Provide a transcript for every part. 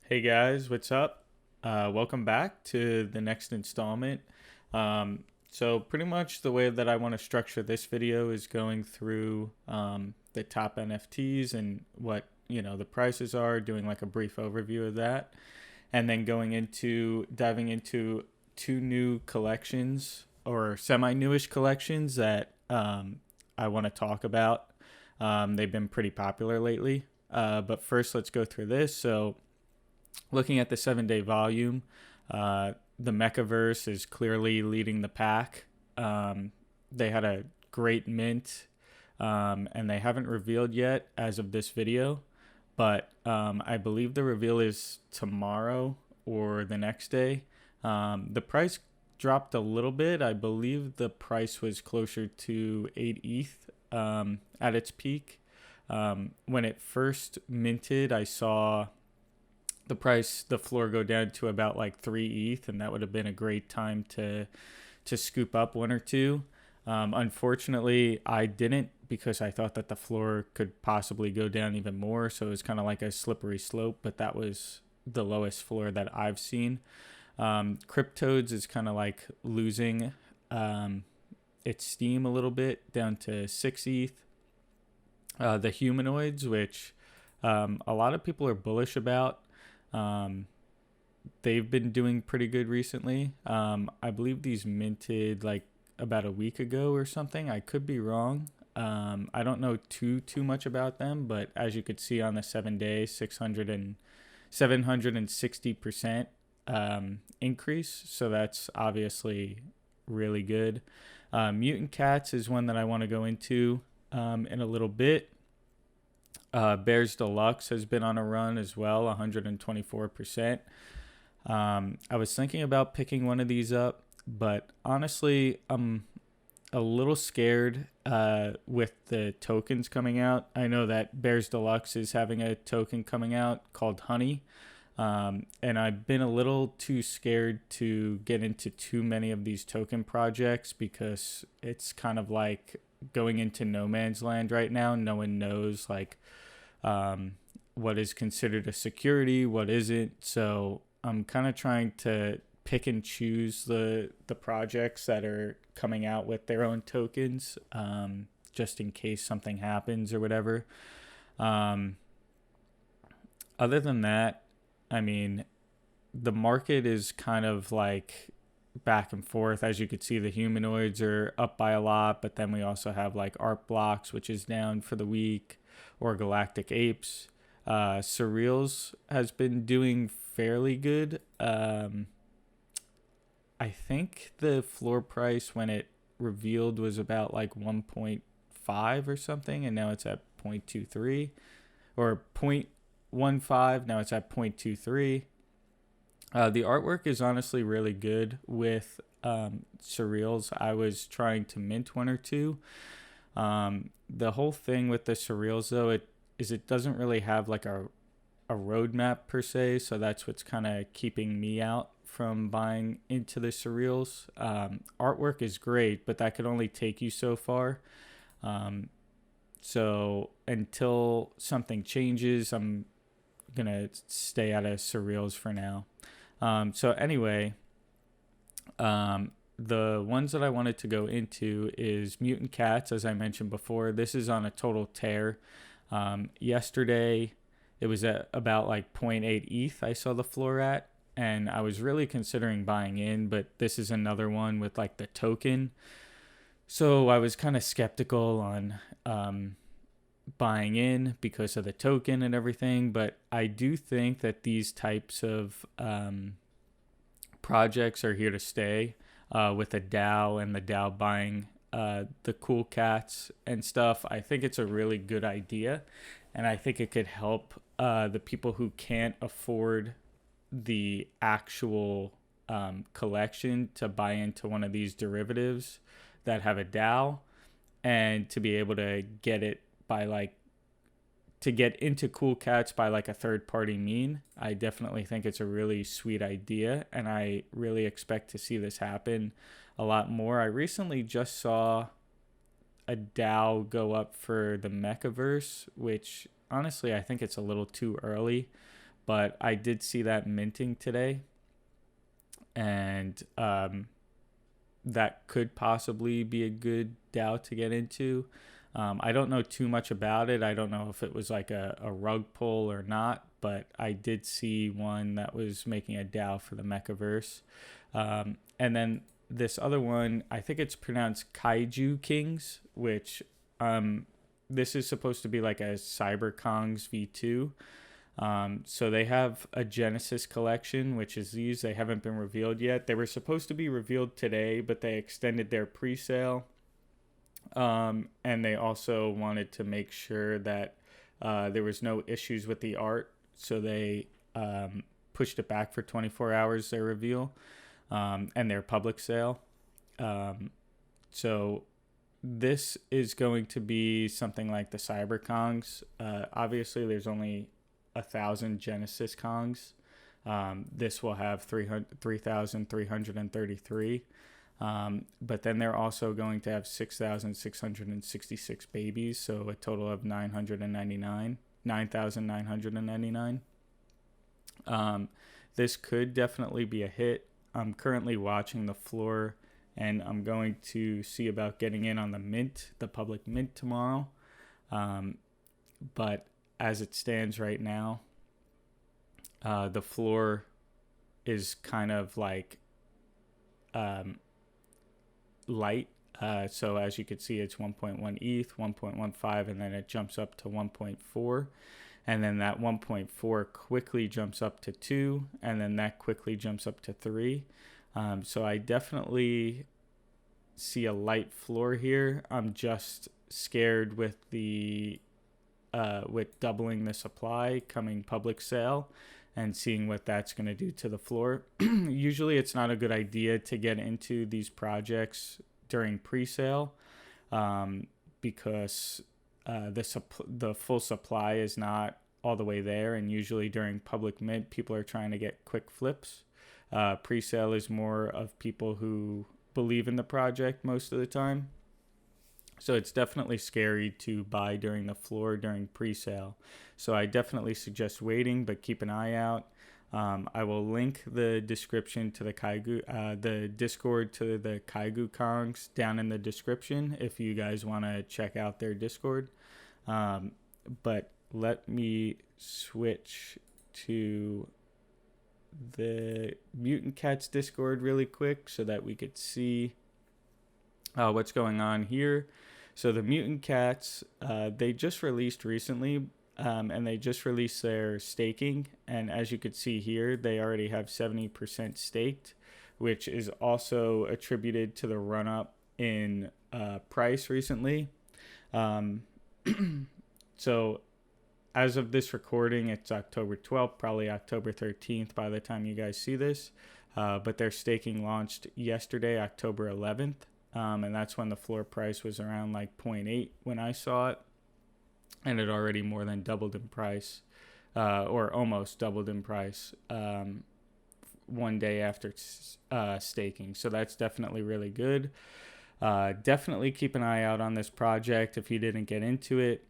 Hey guys, what's up? Welcome back to the next installment. So pretty much the way that I want to structure this video is going through the top NFTs and what the prices are, doing like a brief overview of that, and then going into diving into two new collections or semi-newish collections that I want to talk about. They've been pretty popular lately. But first, let's go through this. So looking at the 7 day volume, the Mechaverse is clearly leading the pack. They had a great mint, and they haven't revealed yet as of this video, but I believe the reveal is tomorrow or the next day. The price dropped a little bit. I believe the price was closer to 8 ETH at its peak. When it first minted, I saw the floor go down to about like 3 ETH, and that would have been a great time to scoop up one or two. Unfortunately, I didn't because I thought that the floor could possibly go down even more. So it was kind of like a slippery slope, but that was the lowest floor that I've seen. Cryptodes is kind of like losing its steam a little bit down to 6 ETH. The humanoids, which a lot of people are bullish about, they've been doing pretty good recently. I believe these minted like about a week ago or something. I could be wrong. I don't know too much about them, but as you could see on the 7 day, 760% increase. So that's obviously really good. Mutant Cats is one that I want to go into in a little bit. Bears Deluxe has been on a run as well, 124%. I was thinking about picking one of these up, but honestly, I'm a little scared with the tokens coming out. I know that Bears Deluxe is having a token coming out called Honey, and I've been a little too scared to get into too many of these token projects because it's kind of like going into no man's land right now. No one knows like what is considered a security, what isn't. So I'm kind of trying to pick and choose the projects that are coming out with their own tokens, just in case something happens or whatever. Other than that, I mean, the market is kind of like back and forth. As you could see, the humanoids are up by a lot, but then we also have like Art Blocks, which is down for the week, or Galactic Apes. Surreals has been doing fairly good. I think the floor price when it revealed was about like 1.5 or something, and now it's at 0.23 or 0.15. Now it's at 0.23. The artwork is honestly really good with surreals. I was trying to mint one or two. The whole thing with the surreals though, it doesn't really have like a roadmap per se, so that's what's kind of keeping me out from buying into the surreals. Artwork is great, but that could only take you so far. So until something changes, I'm gonna stay out of surreals for now. So anyway, the ones that I wanted to go into is Mutant Cats, as I mentioned before. This is on a total tear. Yesterday, it was at about like 0.8 ETH I saw the floor at, and I was really considering buying in, but this is another one with like the token. So I was kind of skeptical on buying in because of the token and everything, but I do think that these types of projects are here to stay, with the DAO and the DAO buying the cool cats and stuff. I think it's a really good idea, and I think it could help the people who can't afford the actual collection to buy into one of these derivatives that have a DAO, and to be able to get it by like to get into cool cats by like a third party mean. I definitely think it's a really sweet idea, and I really expect to see this happen a lot more. I recently just saw a DAO go up for the Mechaverse, which honestly I think it's a little too early, but I did see that minting today, and that could possibly be a good DAO to get into. I don't know too much about it. I don't know if it was like a rug pull or not, but I did see one that was making a DAO for the Mechaverse. And then this other one, I think it's pronounced Kaiju Kingz, which this is supposed to be like a Cyber Kongz V2. So they have a Genesis collection, which is these. They haven't been revealed yet. They were supposed to be revealed today, but they extended their pre-sale. And they also wanted to make sure that there was no issues with the art. So they pushed it back for 24 hours, their reveal, and their public sale. So this is going to be something like the Cyber Kongz. Obviously, there's only 1,000 Genesis Kongz. This will have 3,333. But then they're also going to have 6,666 babies, so a total of 9,999. This could definitely be a hit. I'm currently watching the floor, and I'm going to see about getting in on the public mint tomorrow. But as it stands right now, the floor is kind of like light. So as you can see, it's 1.1 ETH, 1.15, and then it jumps up to 1.4. And then that 1.4 quickly jumps up to 2, and then that quickly jumps up to 3. So I definitely see a light floor here. I'm just scared with with doubling the supply coming public sale and seeing what that's going to do to the floor. Usually it's not a good idea to get into these projects during pre-sale because the full supply is not all the way there, and usually during public mint people are trying to get quick flips. Pre-sale is more of people who believe in the project most of the time. So it's definitely scary to buy during the floor during pre-sale. So I definitely suggest waiting, but keep an eye out. I will link the description to the Kaiju, the Discord to the Kaiju Kongz down in the description if you guys want to check out their Discord. But let me switch to the Mutant Cats Discord really quick so that we could see what's going on here. So the Mutant Cats, they just released recently, and they just released their staking. And as you could see here, they already have 70% staked, which is also attributed to the run-up in price recently. So as of this recording, it's October 12th, probably October 13th by the time you guys see this. But their staking launched yesterday, October 11th. And that's when the floor price was around like 0.8 when I saw it. And it already more than doubled in price, or almost doubled in price one day after staking. So that's definitely really good. Definitely keep an eye out on this project if you didn't get into it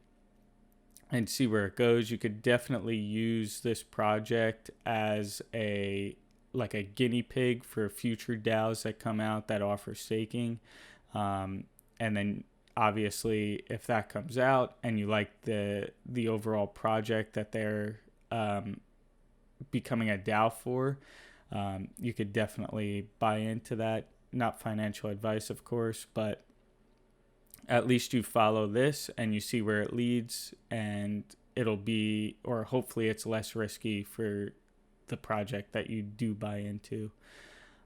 and see where it goes. You could definitely use this project as a guinea pig for future DAOs that come out that offer staking. And then obviously if that comes out and you like the overall project that they're becoming a DAO for, you could definitely buy into that. Not financial advice, of course, but at least you follow this and you see where it leads, and it'll be, or hopefully it's less risky for the project that you do buy into.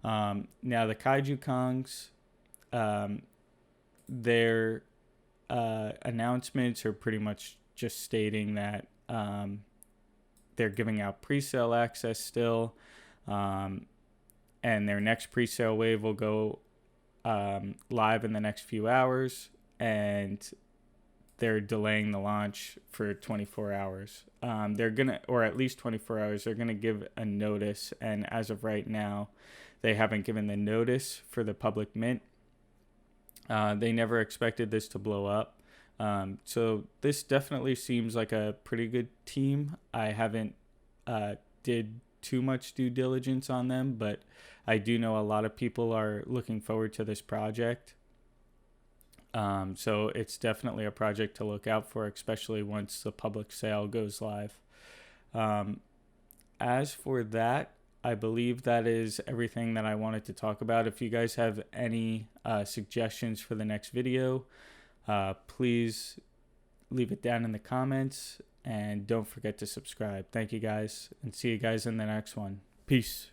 Now the Kaiju Kongz, their announcements are pretty much just stating that they're giving out pre-sale access still, and their next pre-sale wave will go live in the next few hours, and they're delaying the launch for 24 hours. They're going to, or at least 24 hours, they're going to give a notice. And as of right now, they haven't given the notice for the public mint. They never expected this to blow up. So this definitely seems like a pretty good team. I haven't did too much due diligence on them, but I do know a lot of people are looking forward to this project. So it's definitely a project to look out for, especially once the public sale goes live. As for that, I believe that is everything that I wanted to talk about. If you guys have any suggestions for the next video, please leave it down in the comments, and don't forget to subscribe. Thank you guys, and see you guys in the next one. Peace.